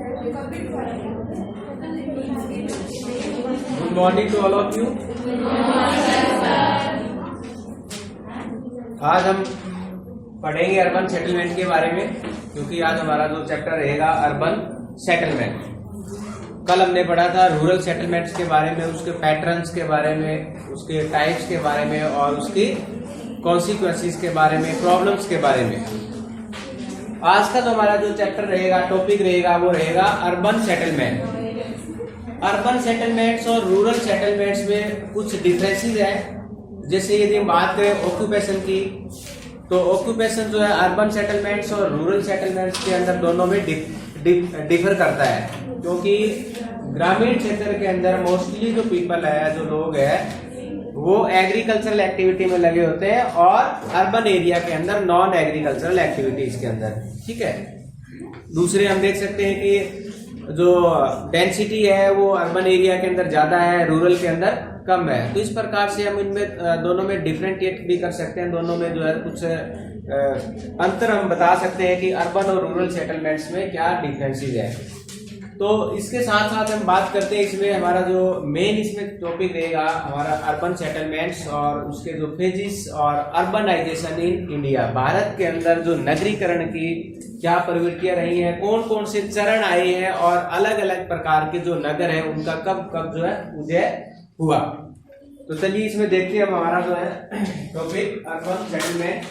Good morning to all of you. आज हम पढ़ेंगे अर्बन सेटलमेंट के बारे में, क्योंकि आज हमारा जो चैप्टर रहेगा अर्बन सेटलमेंट। कल हमने पढ़ा था रूरल सेटलमेंट्स के बारे में, उसके पैटर्न्स के बारे में, उसके टाइप्स के बारे में और उसकी कॉन्सिक्वेंसेस के बारे में, प्रॉब्लम्स के बारे में। आज का जो हमारा जो चैप्टर रहेगा, टॉपिक रहेगा, वो रहेगा अर्बन सेटलमेंट। अर्बन सेटलमेंट्स और रूरल सेटलमेंट्स में कुछ डिफरेंसेस है। जैसे यदि हम बात करें ऑक्यूपेशन की, तो ऑक्यूपेशन जो है अर्बन सेटलमेंट्स और रूरल सेटलमेंट्स के अंदर दोनों में डिफर करता है, क्योंकि ग्रामीण क्षेत्र के अंदर मोस्टली जो पीपल है, जो लोग हैं, वो एग्रीकल्चरल एक्टिविटी में लगे होते हैं और अर्बन एरिया के अंदर नॉन एग्रीकल्चरल एक्टिविटीज के अंदर। ठीक है। दूसरे हम देख सकते हैं कि जो डेंसिटी है वो अर्बन एरिया के अंदर ज्यादा है, रूरल के अंदर कम है। तो इस प्रकार से हम इनमें दोनों में डिफरेंशिएट भी कर सकते हैं। दोनों में जो है कुछ अंतर हम बता सकते हैं कि अर्बन और रूरल सेटलमेंट्स में क्या डिफरेंसेस है। तो इसके साथ साथ हम बात करते हैं, इसमें हमारा जो मेन इसमें टॉपिक रहेगा हमारा अर्बन सेटलमेंट्स और उसके जो फेजेस और अर्बनाइजेशन इन इंडिया। भारत के अंदर जो नगरीकरण की क्या प्रवृत्तियां रही हैं, कौन कौन से चरण आए हैं और अलग अलग प्रकार के जो नगर है उनका कब कब जो है उदय हुआ। तो चलिए इसमें देखते हैं हमारा जो है टॉपिक अर्बन सेटलमेंट।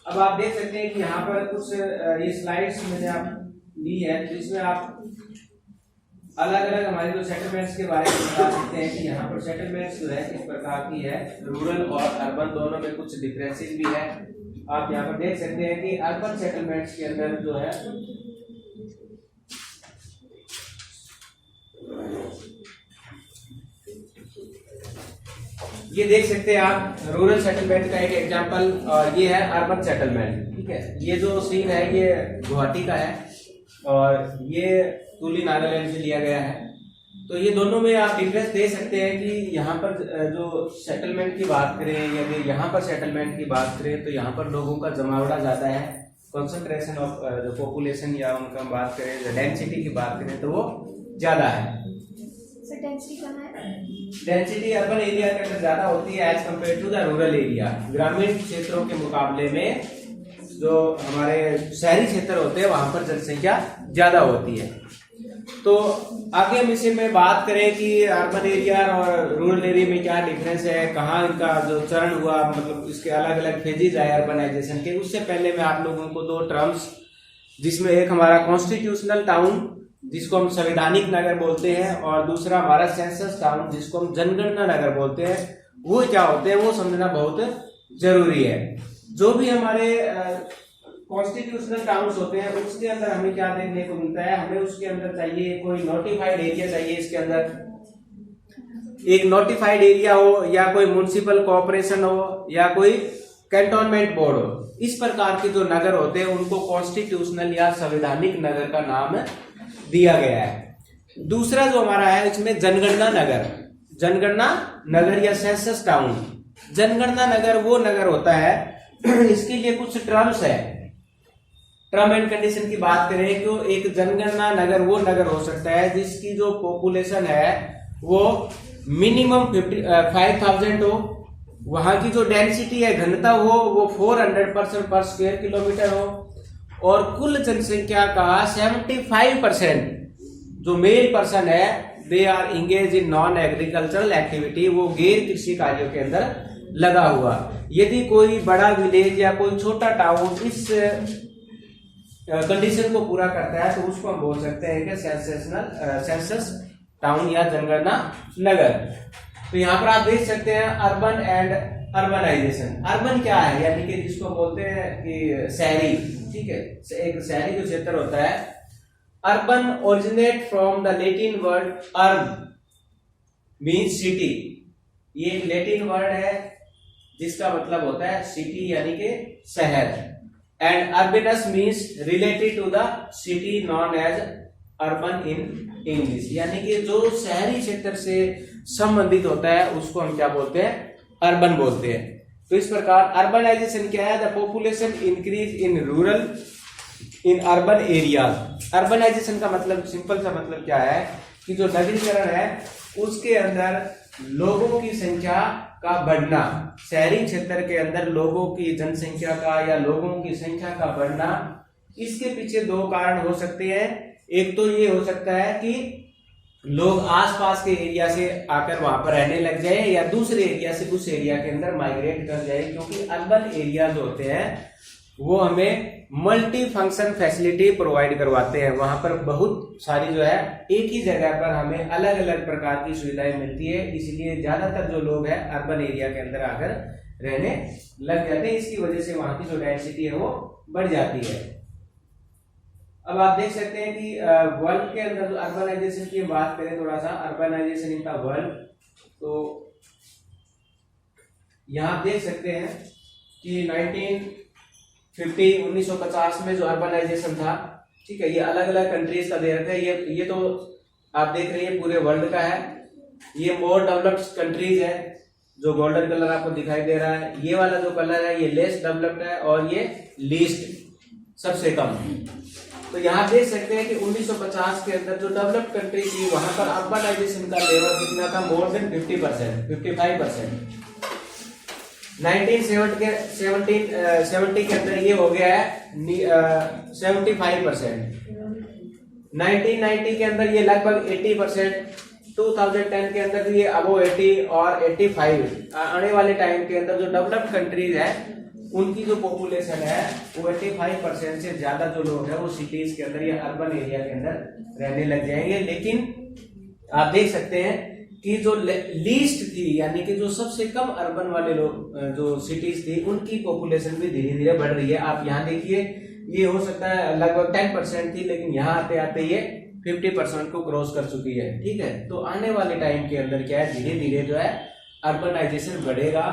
अब आप देख सकते हैं कि यहाँ पर कुछ ये स्लाइड्स मैंने आप ली है, तो इसमें आप अलग अलग हमारे जो सेटलमेंट्स के बारे में बता सकते हैं कि यहाँ पर सेटलमेंट्स जो है किस प्रकार की है। रूरल और अर्बन दोनों में कुछ डिफरेंसेस भी है। आप यहाँ पर देख सकते हैं कि अर्बन सेटलमेंट्स के अंदर जो है ये देख सकते हैं आप रूरल सेटलमेंट का एक एग्जांपल, और ये है अर्बन सेटलमेंट। ठीक है। ये जो सीन है ये गुवाहाटी का है और ये तुली नागालैंड से लिया गया है। तो ये दोनों में आप डिफरेंस दे सकते हैं कि यहाँ पर जो सेटलमेंट की बात करें, यदि यहाँ पर सेटलमेंट की बात करें तो यहाँ पर लोगों का जमावड़ा ज्यादा है, कंसंट्रेशन ऑफ जो पॉपुलेशन या उनका बात करें, डेंसिटी की बात करें तो वो ज्यादा है। डेंसिटी अर्बन एरिया के अंदर ज्यादा होती है as compared to the rural area. ग्रामीण क्षेत्रों के मुकाबले में जो हमारे शहरी क्षेत्र होते हैं वहां पर जनसंख्या ज्यादा होती है। तो आगे हम इसे में बात करें कि अर्बन एरिया और रूरल एरिया में क्या डिफरेंस है, कहाँ इनका जो चरण हुआ, मतलब इसके अलग अलग फेजेज आए अर्बनाइजेशन के। उससे पहले मैं आप लोगों को दो टर्म्स, जिसमें एक हमारा कॉन्स्टिट्यूशनल टाउन जिसको हम संवैधानिक नगर बोलते हैं, और दूसरा हमारा सेंसस टाउन जिसको हम जनगणना नगर बोलते हैं, वो क्या होते हैं वो समझना बहुत जरूरी है। जो भी हमारे कॉन्स्टिट्यूशनल टाउन्स होते हैं उसके अंदर हमें क्या देखने को मिलता है, हमें उसके अंदर चाहिए कोई नोटिफाइड एरिया चाहिए। इसके अंदर एक नोटिफाइड एरिया हो, या कोई म्युनिसिपल कॉर्पोरेशन हो, या कोई कैंटोनमेंट बोर्ड हो। इस प्रकार के जो नगर होते हैं उनको कॉन्स्टिट्यूशनल या संवैधानिक नगर का नाम दिया गया है। दूसरा जो हमारा है इसमें जनगणना नगर, जनगणना नगर या सेंसस टाउन। जनगणना नगर वो नगर होता है, इसके लिए कुछ टर्म्स है, टर्म एंड कंडीशन की बात करें तो एक जनगणना नगर वो नगर हो सकता है जिसकी जो पॉपुलेशन है वो मिनिमम 5,000 हो, वहां की जो डेंसिटी है, घनता हो, वो 400% पर स्क्वायर किलोमीटर हो, और कुल जनसंख्या का 75% जो मेल पर्सन है they are engage in non agricultural activity, वो गैर कृषि कार्यों के अंदर लगा हुआ। यदि कोई बड़ा विलेज या कोई छोटा टाउन इस कंडीशन को पूरा करता है तो उसको हम बोल सकते हैं कि सेंसस टाउन या जनगणना नगर। तो यहाँ पर आप देख सकते हैं अर्बन एंड अर्बनाइजेशन। अर्बन क्या है, यानी कि जिसको बोलते हैं कि शहरी। ठीक है। एक शहरी जो क्षेत्र होता है, urban originate from the Latin word अर्ब मीन्स सिटी। ये एक लैटिन वर्ड है जिसका मतलब होता है सिटी यानी कि शहर, and urbans means related to the city known as urban in English, यानी कि जो शहरी क्षेत्र से संबंधित होता है उसको हम क्या बोलते हैं, अर्बन बोलते हैं। तो इस प्रकार अर्बनाइजेशन क्या है, the population increase in rural in urban areas. Urbanisation का मतलब, सिंपल सा मतलब क्या है कि जो नगरीकरण है उसके अंदर लोगों की संख्या का बढ़ना, शहरी क्षेत्र के अंदर लोगों की जनसंख्या का या लोगों की संख्या का बढ़ना, इसके पीछे दो कारण हो सकते हैं। एक तो ये हो सकता है कि लोग आसपास के एरिया से आकर वहां पर रहने लग जाए, या दूसरे एरिया से उस एरिया के अंदर माइग्रेट कर जाए, क्योंकि अर्बन एरिया जो होते हैं वो हमें मल्टी फंक्शन फैसिलिटी प्रोवाइड करवाते हैं। वहां पर बहुत सारी जो है एक ही जगह पर हमें अलग अलग प्रकार की सुविधाएं मिलती है, इसलिए ज्यादातर जो लोग हैं अर्बन एरिया के अंदर आकर रहने लग जाते हैं। इसकी वजह से वहां की जो डेंसिटी है वो बढ़ जाती है। अब आप देख सकते हैं कि वर्ल्ड के अंदर जो अर्बनाइजेशन की बात करें, थोड़ा सा अर्बनाइजेशन इन द वर्ल्ड, तो यहां देख सकते हैं कि 1950 में जो अर्बनाइजेशन था, ठीक है, ये अलग अलग कंट्रीज का दे रखा है। ये तो आप देख रहे हैं पूरे वर्ल्ड का है। ये मोर डेवलप्ड कंट्रीज है, जो गोल्डन कलर आपको दिखाई दे रहा है। ये वाला जो कलर है ये लेस डेवलप्ड है, और ये लीस्ट सबसे कम। तो यहाँ देख सकते हैं कि 1950 के अंदर जो डेवलप्ड कंट्री थी वहां पर अर्बनाइजेशन का लेवल कितना था, मोर देन 50%, 55%। 1970 के अंदर ये हो गया है 75%। 1990 के अंदर ये लगभग 80%। 2010 के अंदर ये अबो 80 और 85। आने वाले टाइम के अंदर जो डेवलप्ड कंट्रीज है उनकी जो पॉपुलेशन है वो 85% से ज्यादा जो लोग हैं वो सिटीज के अंदर या अर्बन एरिया के अंदर रहने लग जाएंगे। लेकिन आप देख सकते हैं कि जो लीस्ट थी, यानी कि जो सबसे कम अर्बन वाले लोग जो सिटीज थी, उनकी पॉपुलेशन भी धीरे धीरे बढ़ रही है। आप यहाँ देखिए, ये हो सकता है लगभग 10% थी, लेकिन यहाँ आते आते ये 50% को क्रॉस कर चुकी है। ठीक है, तो आने वाले टाइम के अंदर क्या है, धीरे धीरे जो है अर्बनाइजेशन बढ़ेगा,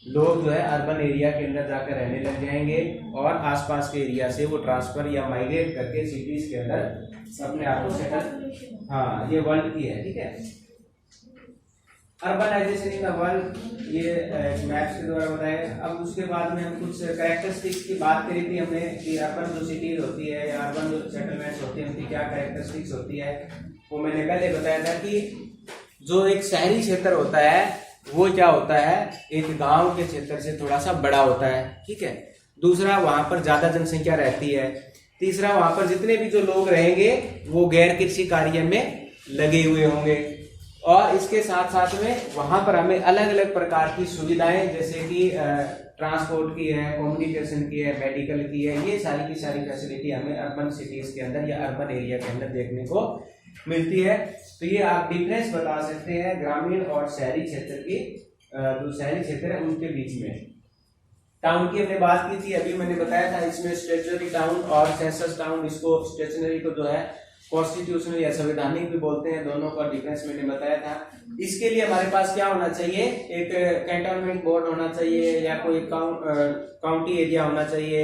लोग जो है अर्बन एरिया के अंदर जाकर रहने लग जाएंगे, और आसपास के एरिया से वो ट्रांसफर या माइग्रेट करके सिटीज के अंदर अपने आप को सेटल। हाँ, ये वर्ल्ड की है, ठीक है, अर्बनाइजेशन इन द वर्ल्ड, ये मैप्स के द्वारा बताया। अब उसके बाद में हम कुछ कैरेक्टरिस्टिक्स की बात करी थी हमने कि अर्बन जो सिटीज होती है या अर्बन जो सेटलमेंट्स होती है उनकी क्या कैरेक्टरिस्टिक्स होती है, वो मैंने पहले बताया था कि जो एक शहरी क्षेत्र होता है वो क्या होता है, एक गांव के क्षेत्र से थोड़ा सा बड़ा होता है। ठीक है, दूसरा वहां पर ज्यादा जनसंख्या रहती है, तीसरा वहां पर जितने भी जो लोग रहेंगे वो गैर कृषि कार्य में लगे हुए होंगे, और इसके साथ साथ में वहां पर हमें अलग अलग प्रकार की सुविधाएं जैसे कि ट्रांसपोर्ट की है, कम्युनिकेशन की है, मेडिकल की है, ये सारी की सारी फैसिलिटी हमें अर्बन सिटीज के अंदर या अर्बन एरिया के अंदर देखने को मिलती है। तो ये आप डिफरेंस बता सकते हैं ग्रामीण और शहरी क्षेत्र की, जो शहरी क्षेत्र है उनके बीच में। टाउन की हमने बात की थी, अभी मैंने बताया था इसमें स्टेशनरी टाउन और सेंसस टाउन, इसको स्टेशनरी को जो है कॉन्स्टिट्यूशनल या संवैधानिक भी बोलते हैं, दोनों का डिफरेंस मैंने बताया था। इसके लिए हमारे पास क्या होना चाहिए, एक कैंटोनमेंट बोर्ड होना चाहिए, या कोई काउंटी एरिया होना चाहिए,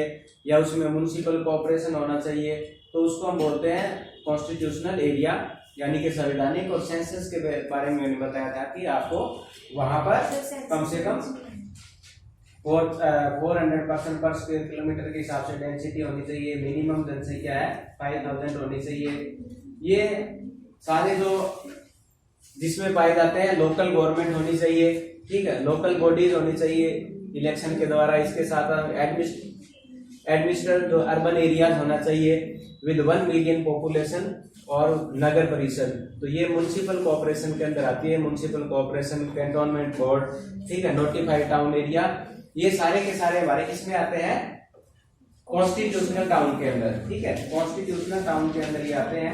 या उसमें म्युनिसिपल कॉर्पोरेशन होना चाहिए, तो उसको हम बोलते हैं कॉन्स्टिट्यूशनल एरिया यानी कि संवैधानिक। और सेंसस के बारे में मैंने बताया था कि आपको वहां पर कम से कम 400 पर स्क्वायर किलोमीटर के हिसाब से डेंसिटी होनी चाहिए, मिनिमम जनसंख्या है 5000 होनी चाहिए। ये सारे जो जिसमें पाए जाते हैं लोकल गवर्नमेंट होनी चाहिए, ठीक है, लोकल बॉडीज होनी चाहिए इलेक्शन के द्वारा। इसके साथ एडमिनिस्ट्रेटर जो अर्बन एरियाज होना चाहिए विद 1 मिलियन पॉपुलेशन, और नगर परिषद, तो ये म्युनिसिपल कॉर्पोरेशन के अंदर आती है, म्युनिसिपल कॉर्पोरेशन, कैंटोनमेंट बोर्ड, ठीक है, नोटिफाइड टाउन एरिया, ये सारे के सारे हमारे किसमें आते हैं, कॉन्स्टिट्यूशनल टाउन के अंदर। ठीक है, कॉन्स्टिट्यूशनल टाउन के अंदर ये आते हैं।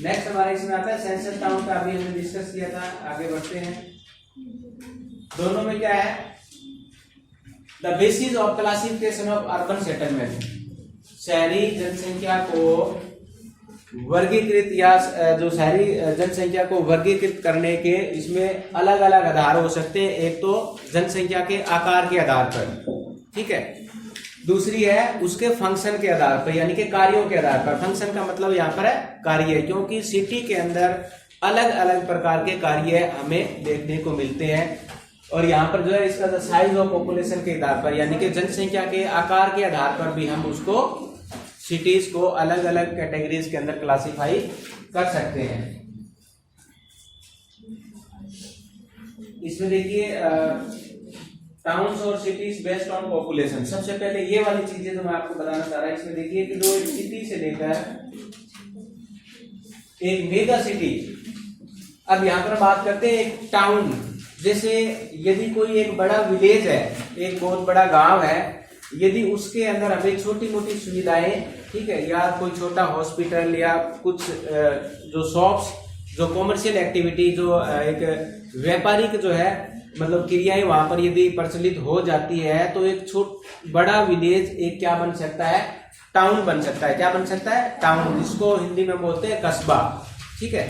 नेक्स्ट हमारे इसमें आता है सेंसस टाउन का, अभी हमने डिस्कस किया था, आगे बढ़ते हैं। दोनों में क्या है, the basis of classification of urban settlement, शहरी जनसंख्या को वर्गीकृत या जो शहरी जनसंख्या को वर्गीकृत करने के इसमें अलग अलग आधार हो सकते हैं। एक तो जनसंख्या के आकार के आधार पर, ठीक है, दूसरी है उसके फंक्शन के आधार पर यानी कि कार्यों के आधार पर। फंक्शन का मतलब यहाँ पर है कार्य, क्योंकि सिटी के अंदर अलग अलग प्रकार के कार्य हमें देखने को मिलते हैं। और यहाँ पर जो है इसका साइज ऑफ पॉपुलेशन के आधार पर यानी कि जनसंख्या के आकार के आधार पर भी हम उसको सिटीज को अलग अलग कैटेगरीज के अंदर क्लासिफाई कर सकते हैं। इसमें देखिए टाउन्स और सिटीज बेस्ड ऑन पॉपुलेशन। सबसे पहले ये वाली चीजें जो मैं आपको बताना चाह रहा हूं, इसमें देखिए कि जो एक सिटी से लेकर एक मेगा सिटी, अब यहां पर बात करते हैं एक टाउन। जैसे यदि कोई एक बड़ा विलेज है, एक बहुत बड़ा गांव है, यदि उसके अंदर हमें छोटी मोटी सुविधाएं, ठीक है, या कोई छोटा हॉस्पिटल या कुछ जो शॉप्स, जो कॉमर्शियल एक्टिविटी, जो एक व्यापारिक जो है मतलब क्रियाएं वहां पर यदि प्रचलित हो जाती है, तो एक बड़ा विलेज एक क्या बन सकता है, टाउन बन सकता है। क्या बन सकता है? टाउन, जिसको हिंदी में बोलते हैं कस्बा, ठीक है।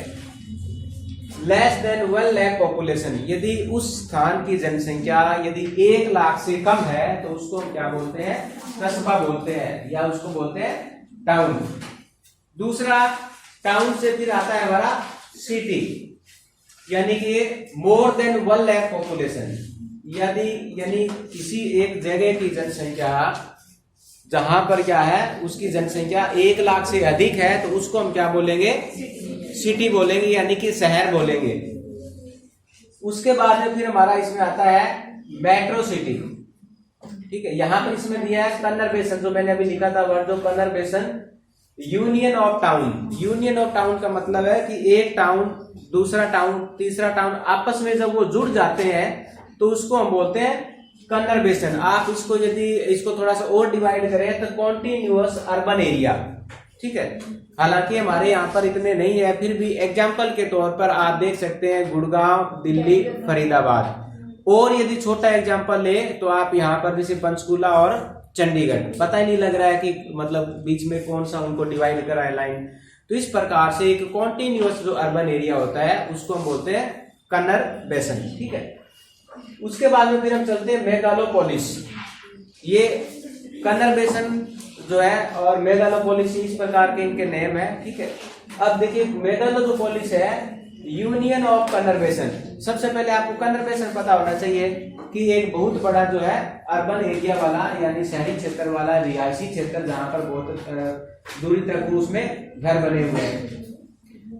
लेस देन 1 लाख पॉपुलेशन, यदि उस स्थान की जनसंख्या यदि 1 लाख से कम है तो उसको हम क्या बोलते हैं? कस्बा बोलते हैं, या उसको बोलते हैं टाउन। दूसरा, टाउन से फिर आता है हमारा सिटी, यानी कि मोर देन 1 लाख पॉपुलेशन, यानी किसी एक जगह की जनसंख्या जहां पर क्या है, उसकी जनसंख्या 1 लाख से अधिक है तो उसको हम क्या बोलेंगे? सिटी बोलेंगे, यानी कि शहर बोलेंगे। उसके बाद में फिर हमारा इसमें आता है मेट्रो सिटी, ठीक है। यहां पर इसमें दिया है कन्वर्सेशन, जो मैंने अभी लिखा था वर्ड, जो conversation union of town. Union of town का मतलब है कि एक टाउन, दूसरा टाउन, तीसरा टाउन आपस में जब वो जुड़ जाते हैं तो उसको हम बोलते हैं कन्वर्सेशन। आप इसको यदि इसको थोड़ा सा और डिवाइड करें तो कॉन्टिन्यूअस अर्बन एरिया, ठीक है। हालांकि हमारे यहाँ पर इतने नहीं है, फिर भी एग्जाम्पल के तौर पर आप देख सकते हैं गुड़गांव, दिल्ली, फरीदाबाद। और यदि छोटा एग्जाम्पल ले तो आप यहाँ पर जैसे पंचकुला और चंडीगढ़, पता ही नहीं लग रहा है कि मतलब बीच में कौन सा उनको डिवाइड करा है लाइन। तो इस प्रकार से एक कॉन्टिन्यूअस जो अर्बन एरिया होता है उसको हम बोलते हैं कन्वर्सेशन, ठीक है। उसके बाद में फिर हम चलते हैं मेगालोपोलिस। ये कन्वर्सेशन जो है और मेगालोपोलिस इस प्रकार के इनके नेम है, ठीक है। अब देखिए मेगालोपोलिस है यूनियन ऑफ कन्वर्सेशन। सबसे पहले आपको कन्वर्सेशन पता होना चाहिए कि एक बहुत बड़ा जो है अर्बन एरिया वाला यानी शहरी क्षेत्र वाला रिहायशी क्षेत्र जहां पर बहुत दूरी तक उसमें घर बने हुए हैं।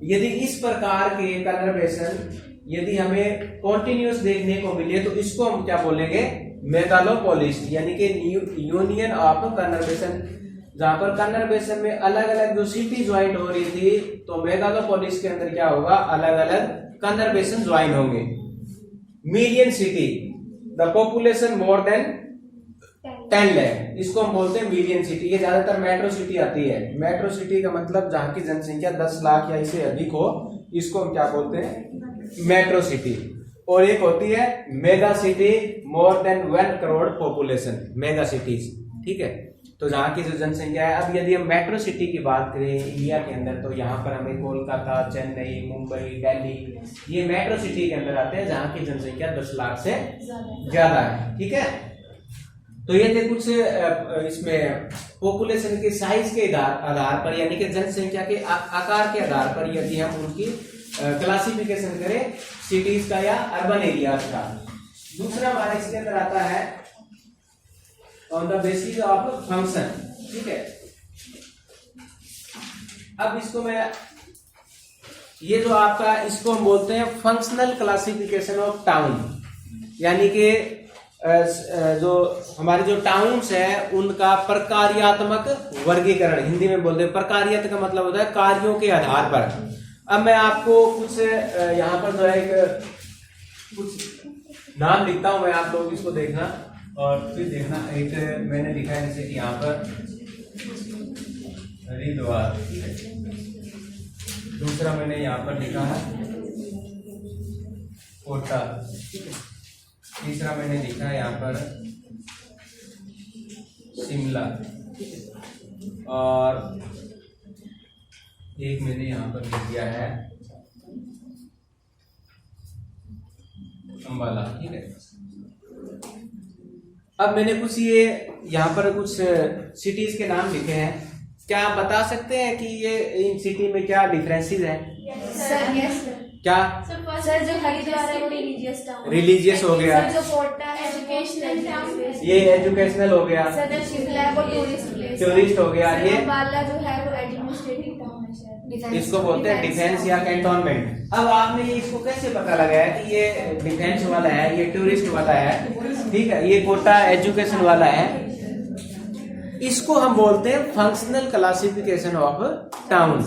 यदि इस प्रकार के कन्वर्सेशन यदि हमें कॉन्टिन्यूअस देखने को मिले तो इसको हम क्या बोलेंगे? मेगालोपोलिस, यानी कि यूनियन ऑफ कन्वर्सेशन। जहां पर कन्वर्सेशन में अलग अलग जो सिटी ज्वाइन हो रही थी तो मेगालोपोलिस के अंदर क्या होगा? अलग अलग कन्वर्सेशन ज्वाइन होंगे। Million city, the population more than 10 lakh, इसको हम बोलते हैं मिलियन सिटी। ये ज्यादातर मेट्रो सिटी आती है। मेट्रो सिटी का मतलब जहां की जनसंख्या 10 लाख या इससे अधिक हो, इसको हम क्या बोलते हैं? Metro city. और एक होती है mega city, more than 1 crore population, mega cities, ठीक है। तो जहां की जो जनसंख्या है, अब यदि हम मेट्रो सिटी की बात करें इंडिया के अंदर तो यहाँ पर हमें कोलकाता, चेन्नई, मुंबई, दिल्ली, ये मेट्रो सिटी के अंदर आते हैं जहां की जनसंख्या 10 लाख से ज्यादा है, ठीक है। तो ये थे कुछ इसमें पॉपुलेशन के साइज के आधार पर यानी कि जनसंख्या के आकार के आधार पर यदि हम उनकी क्लासिफिकेशन करें सिटीज का या अर्बन एरियाज का। दूसरा हमारा इसके अंदर आता है on the basis of function, ठीक है। अब इसको मैं ये जो आपका इसको हम बोलते हैं फंक्शनल क्लासिफिकेशन ऑफ टाउन, यानी कि जो हमारे जो टाउन्स है उनका प्रकार्यात्मक वर्गीकरण, हिंदी में बोलते हैं। प्रकार्यत का मतलब होता है कार्यों के आधार पर। अब मैं आपको कुछ यहाँ पर जो है एक कुछ नाम लिखता हूं, मैं आप लोग इसको देखना और फिर देखना। एक मैंने लिखा है जैसे कि यहाँ पर हरिद्वार, दूसरा मैंने यहाँ पर लिखा है कोटा, तीसरा मैंने लिखा है यहाँ पर शिमला, और एक मैंने यहाँ पर लिख दिया है अंबाला, ठीक है। अब मैंने कुछ ये यहाँ पर कुछ सिटीज के नाम लिखे हैं। क्या आप बता सकते हैं कि ये इन सिटी में क्या डिफरेंसेस हैं? क्या सर जो हरिद्वार है वो रिलीजियस टाउन, रिलीजियस हो गया, सर जो कोटा एजुकेशनल, ये एजुकेशनल हो गया, सर जो शिमला है वो टूरिस्ट प्लेस, टूरिस्ट हो गया, ये अंबाला जो है वो एडमिनिस्ट्रेटिव टाउन है शायद, इसको बोलते हैं डिफेंस या कैंटोनमेंट। अब आपने ये इसको कैसे पता लगाया कि ये डिफेंस वाला है, ये टूरिस्ट वाला है, ठीक है, ये कोटा एजुकेशन वाला है। इसको हम बोलते हैं फंक्शनल क्लासिफिकेशन ऑफ टाउन,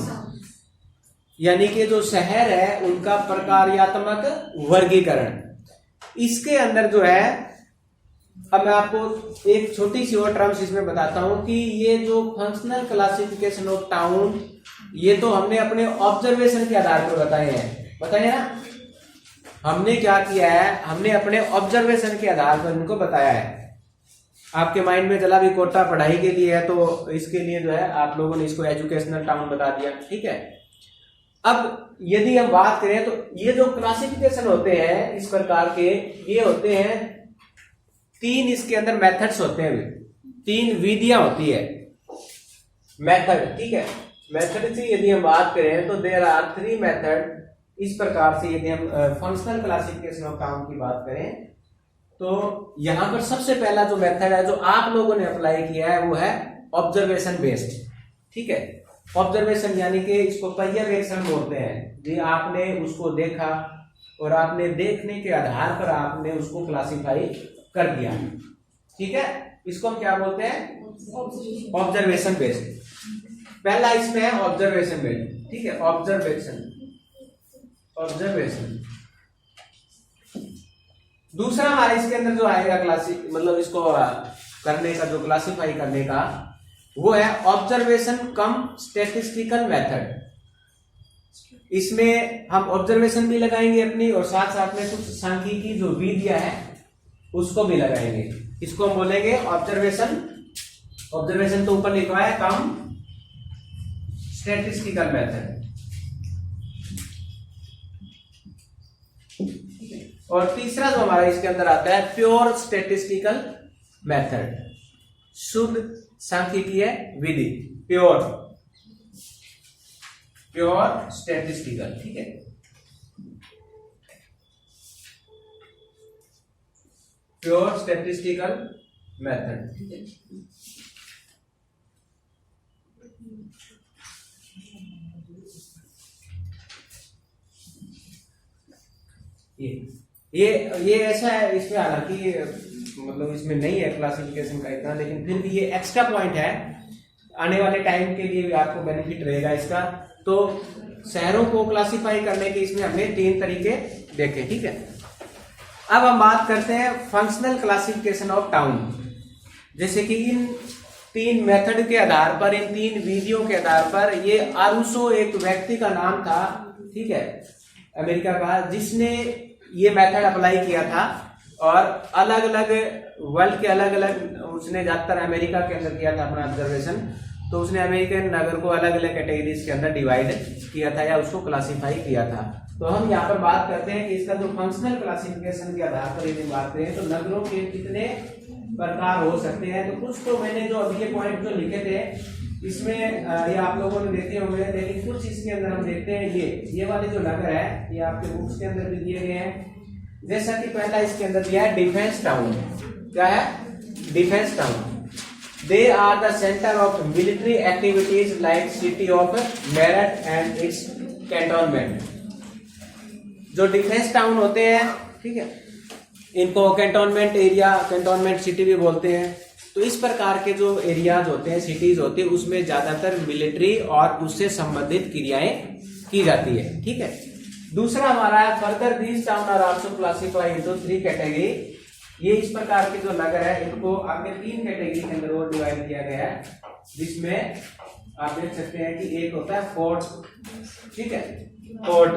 यानी कि जो शहर है उनका प्रकार्यात्मक वर्गीकरण। इसके अंदर जो है, अब मैं आपको एक छोटी सी और टर्म्स इसमें बताता हूं कि ये जो फंक्शनल क्लासिफिकेशन ऑफ टाउन, ये तो हमने अपने ऑब्जर्वेशन के आधार पर बताए ना। हमने क्या किया है, हमने अपने ऑब्जर्वेशन के आधार पर इनको बताया है। आपके माइंड में चला भी कोटा पढ़ाई के लिए है, तो इसके लिए जो है आप लोगों ने इसको एजुकेशनल टाउन बता दिया, ठीक है। अब यदि हम बात करें तो ये जो क्लासिफिकेशन होते हैं इस प्रकार के, ये होते हैं तीन, इसके अंदर मेथड्स होते हैं, तीन विधियां होती है, मेथड, ठीक है। मेथड से यदि हम बात करें तो देयर आर 3 मेथड। इस प्रकार से यदि हम फंक्शनल क्लासिफिकेशन ऑफ टाउन की बात करें तो यहां पर सबसे पहला जो मेथड है जो आप लोगों ने अप्लाई किया है वो है ऑब्जर्वेशन बेस्ड, ठीक है। ऑब्जर्वेशन यानी कि इसको पर्यवेक्षण बोलते हैं जी। आपने उसको देखा और आपने देखने के आधार पर आपने उसको क्लासिफाई कर दिया, ठीक है। इसको हम क्या बोलते हैं, ऑब्जर्वेशन बेस्ड। पहला इसमें है ऑब्जर्वेशन बेस्ड, ठीक है, ऑब्जर्वेशन। दूसरा हमारे इसके अंदर जो आएगा मतलब इसको करने का, जो क्लासिफाई करने का, वो है ऑब्जर्वेशन कम स्टैटिस्टिकल मेथड। इसमें हम ऑब्जर्वेशन भी लगाएंगे अपनी, और साथ साथ में कुछ सांख्यिकी जो विधियां है उसको भी लगाएंगे। इसको हम बोलेंगे ऑब्जर्वेशन तो ऊपर लिखा है कम स्टैटिस्टिकल मेथड। और तीसरा जो हमारा इसके अंदर आता है प्योर स्टैटिस्टिकल मेथड, शुद्ध सांख्यिकीय विधि, प्योर स्टैटिस्टिकल, ठीक है। प्योर स्टैटिस्टिकल मेथड, ठीक है। ये ऐसा है, इसमें हालांकि मतलब इसमें नहीं है क्लासिफिकेशन का इतना, लेकिन फिर भी ये एक्स्ट्रा पॉइंट है, आने वाले टाइम के लिए भी आपको बेनिफिट रहेगा इसका। तो शहरों को क्लासिफाई करने के इसमें हमने 3 तरीके देखे, ठीक है। अब हम बात करते हैं फंक्शनल क्लासिफिकेशन ऑफ टाउन। जैसे कि इन 3 मेथड के आधार पर, इन 3 विधियों के आधार पर, ये आरुसो एक व्यक्ति का नाम था, ठीक है, अमेरिका का, जिसने ये मेथड अप्लाई किया था। और अलग अलग वर्ल्ड के अलग अलग, उसने ज्यादातर अमेरिका के अंदर किया था अपना ऑब्जर्वेशन, तो उसने अमेरिकन नगर को अलग अलग कैटेगरीज के अंदर डिवाइड किया था या उसको क्लासिफाई किया था। तो हम यहाँ पर बात करते हैं कि इसका जो फंक्शनल क्लासिफिकेशन के आधार पर यदि बात करें तो नगरों के कितने प्रकार हो सकते हैं। तो कुछ तो मैंने जो अभी ये पॉइंट जो लिखे थे इसमें ये आप लोगों ने देखे होंगे, लेकिन कुछ इसके अंदर हम देखते हैं ये वाले जो नगर है ये आपके बुक्स के अंदर भी दिए गए हैं। जैसा कि पहला इसके अंदर दिया है डिफेंस टाउन। क्या है? Defence town. They are the centre of military activities like city of Meerut and its cantonment. जो डिफेंस टाउन होते हैं, ठीक है, इनको कैंटोनमेंट एरिया, कैंटोनमेंट सिटी भी बोलते हैं। तो इस प्रकार के जो एरियाज होते हैं, सिटीज होती है, उसमें ज्यादातर मिलिट्री और उससे संबंधित क्रियाएं की जाती है, ठीक है। दूसरा हमारा है further these town are also classified into 3 category. ये इस प्रकार के जो नगर है इनको आगे 3 कैटेगरी के अंदर और डिवाइड किया गया है, जिसमें आप देख सकते हैं कि एक होता है फोर्ट, ठीक है, फोर्ट,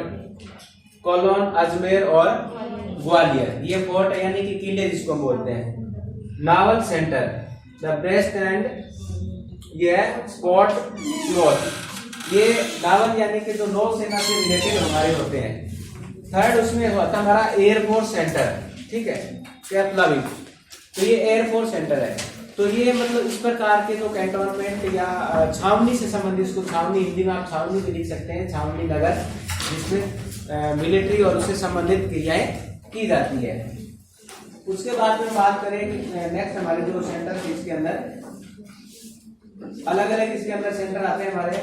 कोलोन, अजमेर और ग्वालियर। ये फोर्ट है यानी कि किले जिसको बोलते हैं। Novel centre, the breast and ये स्पॉट क्लॉथ। ये नावल यानी कि जो नौसेना से रिलेटेड हमारे होते हैं। थर्ड उसमें होता है हमारा एयरफोर्स सेंटर, ठीक है, कैप्लावी। तो ये एयरफोर्स सेंटर है। तो ये मतलब इस प्रकार के जो कैंटोनमेंट या छावनी से संबंधित, इसको छावनी, हिंदी में आप छावनी भी लिख सकते हैं, छावनी नगर, जिसमें मिलिट्री और उससे संबंधित क्रियाएं की जाती है। उसके बाद में बात करें कि नेक्स्ट हमारे जो सेंटर है इसके अंदर अलग अलग इसके अंदर सेंटर आते हैं हमारे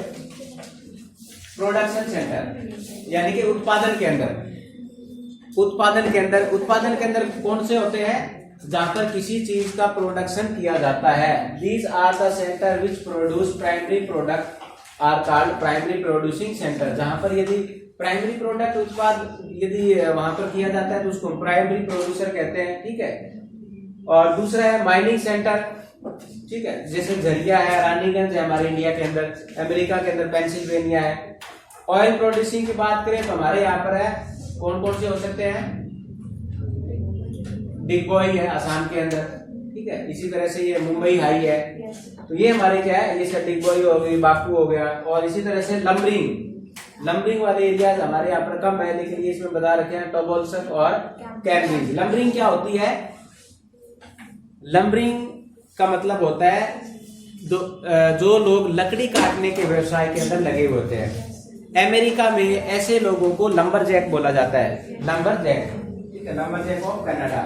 प्रोडक्शन सेंटर, यानी कि उत्पादन के अंदर। उत्पादन के अंदर कौन से होते हैं? जहां पर किसी चीज का प्रोडक्शन किया जाता है। These are the centre which produce primary product are called primary producing centre. जहां पर यदि प्राइमरी प्रोडक्ट उत्पाद यदि वहां पर किया जाता है तो उसको प्राइमरी प्रोड्यूसर कहते हैं, ठीक है। और दूसरा है माइनिंग सेंटर, ठीक है, जैसे झरिया है, रानीगंज है हमारे इंडिया के अंदर, अमेरिका के अंदर पेंसिल्वेनिया है। ऑयल प्रोड्यूसिंग की बात करें तो हमारे यहाँ पर है कौन कौन से हो सकते हैं? डिगबोई है असम के अंदर, ठीक है। इसी तरह से ये मुंबई हाई है, तो ये हमारे क्या है, ये सब डिगबोई हो गई, बाकू हो गया। और इसी तरह से लंबरिंग वाले एरियाज हमारे यहाँ पर कम है, लेकिन ये इसमें बता रखे हैं टोबोल्सक और कैम्ब्रिज। लंबरिंग क्या होती है? लंबरिंग का मतलब होता है जो लोग लकड़ी काटने के व्यवसाय के अंदर लगे हुए होते हैं। अमेरिका में ऐसे लोगों को लंबरजैक बोला जाता है, लंबरजैक, ठीक है, लंबरजैक ऑफ कनाडा।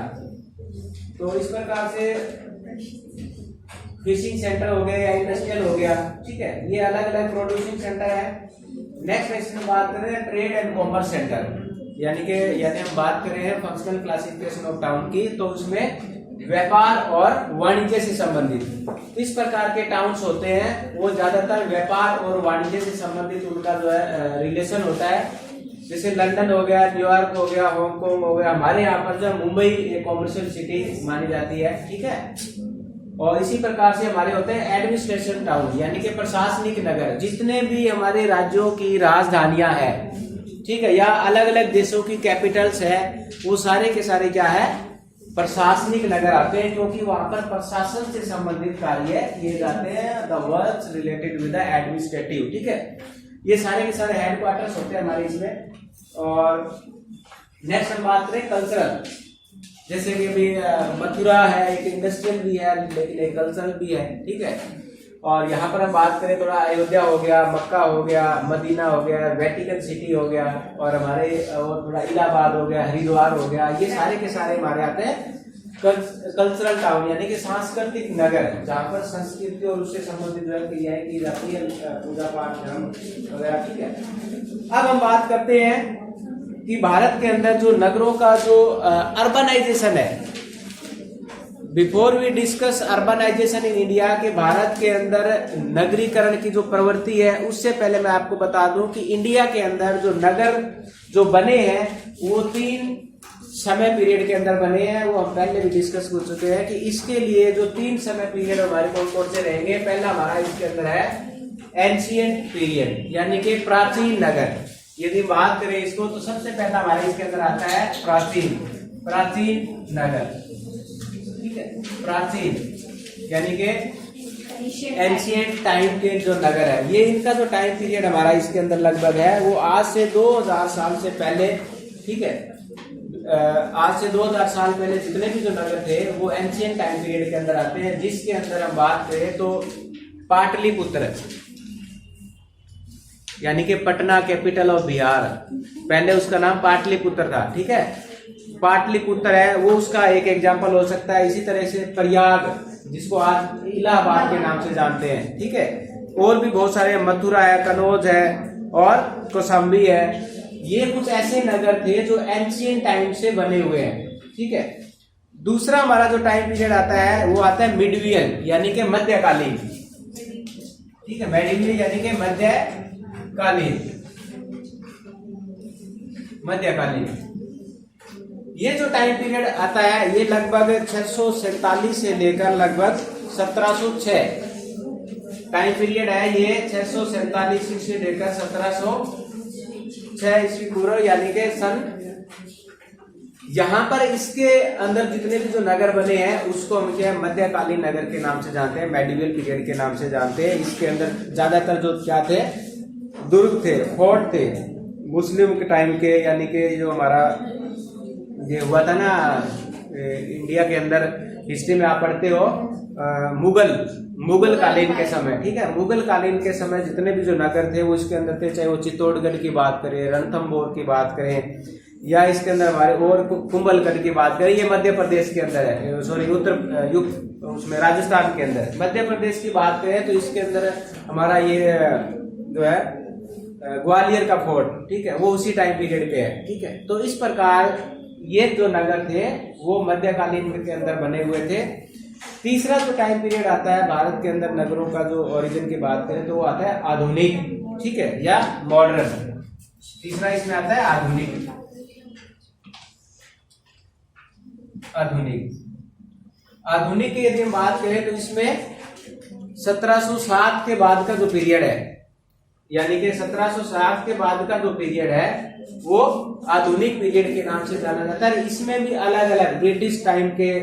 तो इस प्रकार से फिशिंग सेंटर हो गया या इंडस्ट्रियल हो गया, ठीक है, ये अलग अलग प्रोड्यूसिंग सेंटर है। नेक्स्ट क्वेश्चन बात करें ट्रेड एंड कॉमर्स सेंटर, यानी हम बात कर रहे हैं फंक्शनल क्लासिफिकेशन ऑफ टाउन की, तो उसमें व्यापार और वाणिज्य से संबंधित इस प्रकार के टाउन्स होते हैं, वो ज्यादातर व्यापार और वाणिज्य से संबंधित उनका जो है रिलेशन होता है। जैसे लंदन हो गया, न्यूयॉर्क हो गया, हांगकांग हो गया। हमारे यहाँ पर जो मुंबई एक कॉमर्शियल सिटी मानी जाती है, ठीक है। और इसी प्रकार से हमारे होते हैं एडमिनिस्ट्रेशन टाउन, यानी कि प्रशासनिक नगर। जितने भी हमारे राज्यों की राजधानियां हैं, ठीक है, या अलग अलग देशों की कैपिटल्स है, वो सारे के सारे क्या है, प्रशासनिक नगर आते हैं, क्योंकि वहां पर प्रशासन से संबंधित कार्य किए जाते हैं, the works related with the administrative, ठीक है। ये सारे के सारे हेडक्वार्टर्स होते हैं हमारे इसमें। और नेक्स्ट हम बात करें कल्चरल, जैसे कि अभी मथुरा है, एक इंडस्ट्रियल भी है लेकिन एक कल्चरल भी है, ठीक है। और यहाँ पर हम बात करें थोड़ा अयोध्या हो गया, मक्का हो गया, मदीना हो गया, वेटिकन सिटी हो गया, और हमारे और थोड़ा इलाहाबाद हो गया, हरिद्वार हो गया। ये सारे के सारे हमारे आते हैं कल्चरल टाउन, यानी कि सांस्कृतिक नगर, जहाँ पर संस्कृति और उससे संबंधित क्रियाएं की जाती है, पूजा पाठ, धर्म वगैरह, ठीक है। अब हम बात करते हैं कि भारत के अंदर जो नगरों का जो अर्बनाइजेशन है। Before we discuss urbanisation in India, के भारत के अंदर नगरीकरण की जो प्रवृत्ति है, उससे पहले मैं आपको बता दूं कि इंडिया के अंदर जो नगर जो बने हैं वो 3 समय पीरियड के अंदर बने हैं। वो हम पहले भी डिस्कस कर चुके हैं कि इसके लिए जो 3 समय पीरियड हमारे कौन कौन से रहेंगे। पहला हमारा इसके अंदर है एंशिएंट पीरियड, यानी कि प्राचीन नगर। यदि बात करें इसको तो सबसे पहला हमारे इसके अंदर आता है प्राचीन नगर, ठीक है। प्राचीन यानी कि एंशिएंट टाइम के जो नगर है, ये इनका जो टाइम पीरियड हमारा इसके अंदर लगभग है वो आज से 2000 साल से पहले, ठीक है। आज से 2000 साल पहले जितने भी जो नगर थे वो एंशिएंट टाइम पीरियड के अंदर आते हैं। जिसके अंदर हम बात करें तो पाटलिपुत्र, यानी कि पटना कैपिटल ऑफ बिहार, पहले उसका नाम पाटलिपुत्र था, ठीक है। पाटलिपुत्र है वो उसका एक एग्जाम्पल हो सकता है। इसी तरह से प्रयाग, जिसको आज इलाहाबाद के नाम से जानते हैं, ठीक है। और भी बहुत सारे, मथुरा है, कनौज है और कौशाम्बी है। ये कुछ ऐसे नगर थे जो एंशिएंट टाइम से बने हुए हैं, ठीक है। दूसरा हमारा जो टाइम पीरियड आता है वो आता है मिडवियल, यानी कि मध्यकालीन, ठीक है। मिडवियल यानी कि मध्यकालीन। ये जो टाइम पीरियड आता है ये लगभग 647 से लेकर लगभग 1706 टाइम पीरियड है। ये 647 से लेकर 1706 ईस्वी पूर्व, यानी कि सन। यहाँ पर इसके अंदर जितने भी जो नगर बने हैं उसको हम क्या मध्यकालीन नगर के नाम से जानते हैं, मेडिवल पीरियड के नाम से जानते हैं। इसके अंदर ज्यादातर जो क्या थे, दुर्ग थे, फोर्ट थे, मुस्लिम के टाइम के, यानी कि जो हमारा ये हुआ था ना इंडिया के अंदर, हिस्ट्री में आप पढ़ते हो, मुगल मुगल कालीन के समय, ठीक है, मुगल कालीन के समय जितने भी जो नगर थे वो इसके अंदर थे, चाहे वो चित्तौड़गढ़ की बात करें, रणथंभौर की बात करें, या इसके अंदर हमारे और कुंभलगढ़ की बात करें, ये मध्य प्रदेश के अंदर है, सॉरी उसमें राजस्थान के अंदर। मध्य प्रदेश की बात करें तो इसके अंदर हमारा ये जो है ग्वालियर का फोर्ट, ठीक है, वो उसी टाइम पीरियड पे है, ठीक है। तो इस प्रकार ये जो नगर थे वो मध्यकालीन के अंदर बने हुए थे। तीसरा जो टाइम पीरियड आता है भारत के अंदर नगरों का जो ओरिजिन की बात करें तो वो आता है आधुनिक, ठीक है, या मॉडर्न। तीसरा इसमें आता है आधुनिक। आधुनिक की यदि हम बात करें तो इसमें 1707 के बाद का जो पीरियड है, यानी कि 1707 के बाद का जो पीरियड है वो आधुनिक पीरियड के नाम से जाना जाता है। इसमें भी अलग अलग ब्रिटिश टाइम के,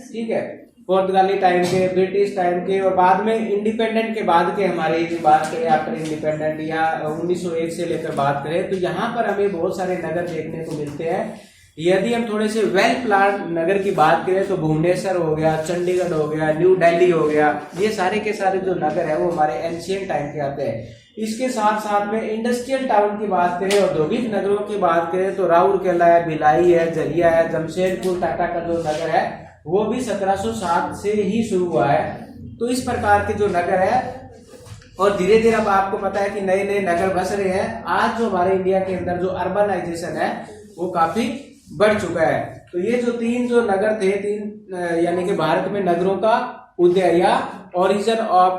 ठीक है, पुर्तगाली टाइम के, ब्रिटिश टाइम के, और बाद में इंडिपेंडेंट के बाद के हमारे की बात करें आफ्टर इंडिपेंडेंट या 1901 से लेकर बात करें तो यहाँ पर हमें बहुत सारे नगर देखने को मिलते हैं। यदि हम थोड़े से वेल प्लान नगर की बात करें तो भुवनेश्वर हो गया, चंडीगढ़ हो गया, न्यू दिल्ली हो गया, ये सारे के सारे जो नगर है वो हमारे एंशियंट टाइम के आते हैं। इसके साथ साथ में इंडस्ट्रियल टाउन की बात करें, औद्योगिक नगरों की बात करें तो राउरकेला है, भिलाई है, झरिया है, जमशेदपुर टाटा का जो नगर है वो भी 1707 से ही शुरू हुआ है। तो इस प्रकार के जो नगर है, और धीरे धीरे अब आपको पता है कि नए नए नगर बस रहे हैं। आज जो हमारे इंडिया के अंदर जो अर्बनाइजेशन है वो काफी बढ़ चुका है। तो ये जो तीन जो नगर थे, यानी कि भारत में नगरों का उदय या origin of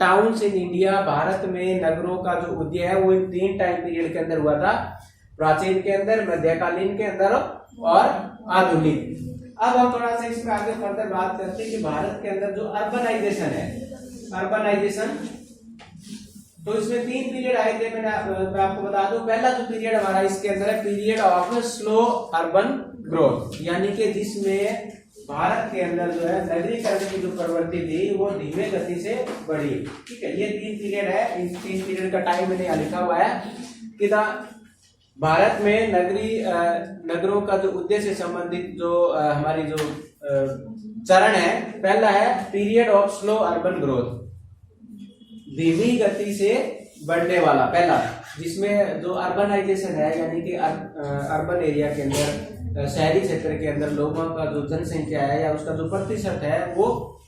towns in India, Bharat में नगरों का जो उदय है वो इन तीन टाइम पीरियड के अंदर हुआ था, प्राचीन के अंदर, मध्यकालीन के अंदर और आधुनिक। अब हम थोड़ा सा इसमें आगे फर्दर बात करते हैं कि भारत के अंदर जो अर्बनाइजेशन है, अर्बनाइजेशन, तो इसमें तीन पीरियड आए थे। मैं आपको बता दूं, पहला जो पीरियड हमारा इसके अंदर है period of slow urban growth, यानी कि जिसमें भारत के अंदर जो है नगरीकरण की जो प्रवृत्ति थी वो धीमे गति से बढ़ी, ठीक है। ये तीन पीरियड है, इन तीन पीरियड का टाइम मैंने यहाँ लिखा हुआ है कि भारत में नगरों का जो उद्देश्य से संबंधित जो हमारी जो चरण है, पहला है period of slow urban growth, धीमी गति से बढ़ने वाला पहला, जिसमें जो अर्बनाइजेशन है यानी कि अर्बन एरिया के अंदर, शहरी क्षेत्र के अंदर लोगों का जो जनसंख्या है या उसका जो प्रतिशत है वो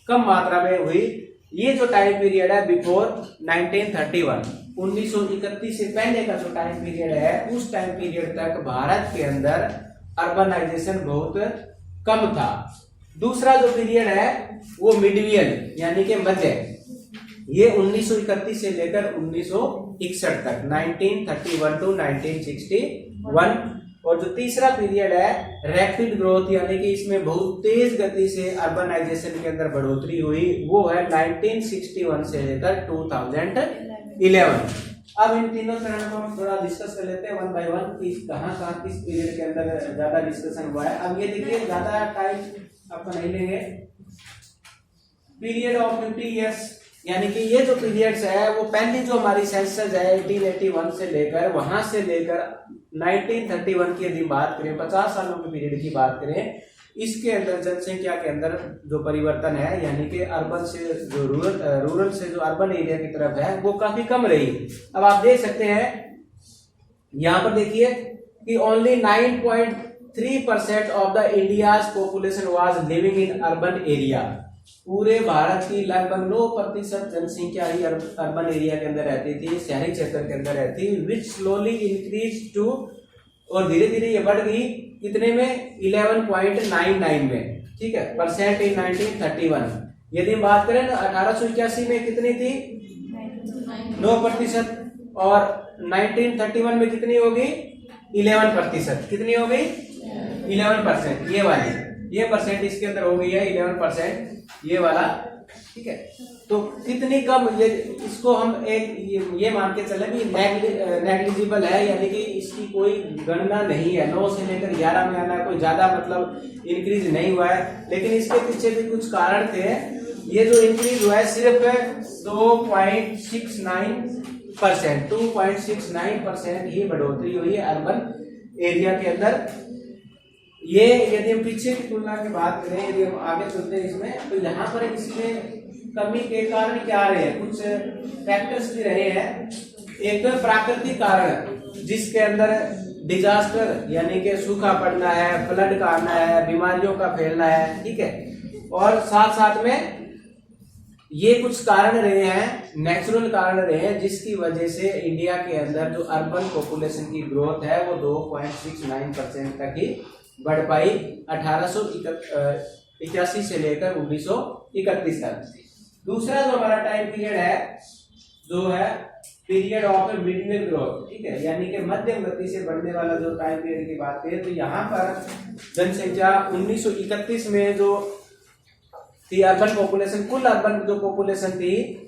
कम मात्रा में हुई। ये जो टाइम पीरियड है बिफोर 1931, 1931 से पहले का जो टाइम पीरियड है, उस टाइम पीरियड तक भारत के अंदर अर्बनाइजेशन बहुत कम था। दूसरा जो पीरियड है वो मिडवियल यानी कि मध्य, ये 1931 से लेकर 1961 तक, 1931 टू 1961। और जो तीसरा पीरियड है रैपिड ग्रोथ, यानी कि इसमें बहुत तेज गति से अर्बनाइजेशन के अंदर बढ़ोतरी हुई, वो है 1961 से लेकर 2011। अब इन तीनों चरणों को हम थोड़ा डिस्कस कर लेते हैं वन बाय वन कि कहाँ किस पीरियड के अंदर ज्यादा डिस्कशन हुआ है। अब ये देखिए, ज्यादा टाइम आपका नहीं लेंगे। पीरियड ऑफ 50 ईयर्स, यानी कि ये जो पीरियड्स है वो पहली जो हमारी सेंसस है 1881 से लेकर, वहां से लेकर 1931 की यदि बात करें, 50 सालों के पीरियड की बात करें, इसके अंदर जनसंख्या के अंदर जो परिवर्तन है यानी कि अर्बन से जो रूरल से जो अर्बन एरिया की तरफ है वो काफी कम रही। अब आप देख सकते हैं यहाँ पर देखिए कि only 9.3% of the India's population was living in urban area. पूरे भारत की लगभग 9% जनसंख्या ही अर्बन एरिया के अंदर रहती थी, शहरी क्षेत्र के अंदर रहती, विच स्लोली इंक्रीज टू, और धीरे धीरे ये बढ़ गई कितने में, 11.99 में, ठीक है, परसेंट इन 1931। यदि हम बात करें ना 1881 में कितनी थी, 9%, और 1931 में कितनी होगी, 11%। कितनी हो गई, 11%। ये वाली, ये परसेंट इसके अंदर हो गई है 11%, ये वाला, ठीक है। तो कितनी कम, ये इसको हम एक ये मान के चले भी नेग्लिजिबल है, यानी कि इसकी कोई गणना नहीं है। 9 से लेकर 11 में आना कोई ज्यादा मतलब इंक्रीज नहीं हुआ है, लेकिन इसके पीछे भी कुछ कारण थे। ये जो इंक्रीज हुआ है सिर्फ 2.69% ही बढ़ोतरी हुई है अर्बन एरिया के अंदर। ये यदि हम पीछे की तुलना की बात करें, यदि हम आगे चलते हैं इसमें, तो यहाँ पर इसमें कमी के कारण क्या रहे हैं, कुछ फैक्टर्स भी रहे हैं। एक तो प्राकृतिक कारण जिसके अंदर डिजास्टर यानी कि सूखा पड़ना है, फ्लड का आना है, बीमारियों का फैलना है, ठीक है। और साथ साथ में ये कुछ कारण रहे हैं, नेचुरल कारण रहे हैं, जिसकी वजह से इंडिया के अंदर जो अर्बन पॉपुलेशन की ग्रोथ है वो 2.69% तक ही बढ़ पाई 1881 से लेकर 1931 तक। दूसरा जो हमारा टाइम पीरियड है जो है पीरियड ऑफ मिडल ग्रोथ, ठीक है, यानी कि मध्यम गति से बढ़ने वाला जो टाइम पीरियड की बात करें तो यहाँ पर जनसंख्या 1931 में जो थी अर्बन पॉपुलेशन, कुल अर्बन जो पॉपुलेशन थी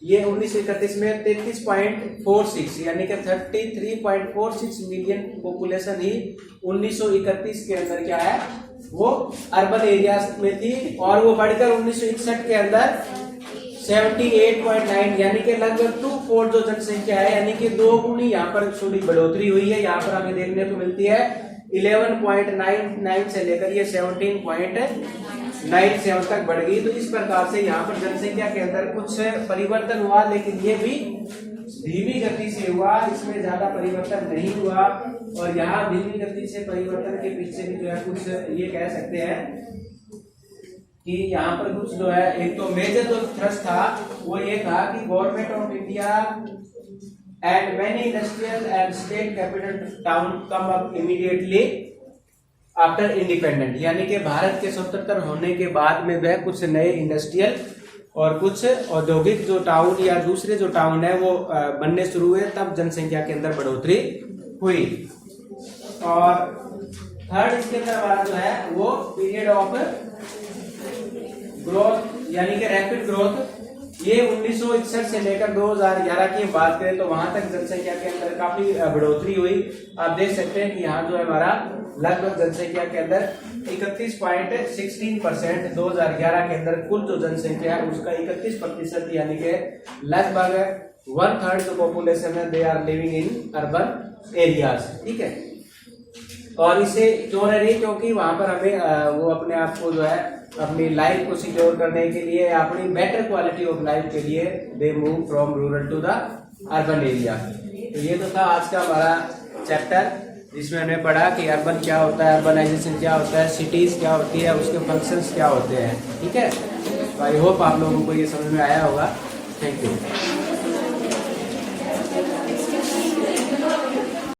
ये 1931 में 33.46 यानी कि 33.46 मिलियन पॉपुलेशन ही 1931 के अंदर क्या है वो अर्बन एरिया में थी, और वो बढ़कर 1961 के अंदर 78.9 यानी कि लगभग 2/4 जो जनसंख्या है, यानी कि 2 गुनी यहाँ पर थोड़ी बढ़ोतरी हुई है। यहाँ पर हमें देखने को मिलती है 11.99 से लेकर ये 17.97 तक बढ़ गई। तो इस प्रकार से यहाँ पर जनसंख्या के अंदर कुछ परिवर्तन हुआ, लेकिन ये भी धीमी गति से हुआ, इसमें ज्यादा परिवर्तन नहीं हुआ। और यहाँ धीमी गति से परिवर्तन के पीछे भी जो है कुछ ये कह सकते हैं कि यहाँ पर कुछ जो है, एक तो मेजर जो थ्रस्ट था वो ये था कि government of India and many industrial and state capital town come up immediately after independent, यानी कि भारत के स्वतंत्र होने के बाद में वह कुछ नए इंडस्ट्रियल और कुछ औद्योगिक जो टाउन या दूसरे जो टाउन है वो बनने शुरू हुए, तब जनसंख्या के अंदर बढ़ोतरी हुई। और थर्ड इसके अंदर हमारा जो है वो पीरियड ऑफ ग्रोथ यानी कि रैपिड ग्रोथ, ये 1961 से लेकर 2011 की बात करें तो वहां तक जनसंख्या के अंदर काफी बढ़ोतरी हुई। आप देख सकते हैं कि यहाँ जो है हमारा लगभग जनसंख्या के अंदर 31.16% 2011 के अंदर कुल जो जनसंख्या है उसका 31% यानी कि लगभग 1/3 जो पॉपुलेशन है they are living in urban areas, ठीक है। और इसे क्यों रह रही, क्योंकि वहां पर हमें वो अपने आप को जो है अपनी लाइफ को सिक्योर करने के लिए, अपनी बेटर क्वालिटी ऑफ लाइफ के लिए they move from rural to the urban area. तो ये तो था आज का हमारा चैप्टर, जिसमें हमने पढ़ा कि अर्बन क्या होता है, अर्बनाइजेशन क्या होता है, सिटीज क्या होती है, उसके फंक्शंस क्या होते हैं, ठीक है। तो आई होप आप लोगों को ये समझ में आया होगा। Thank you.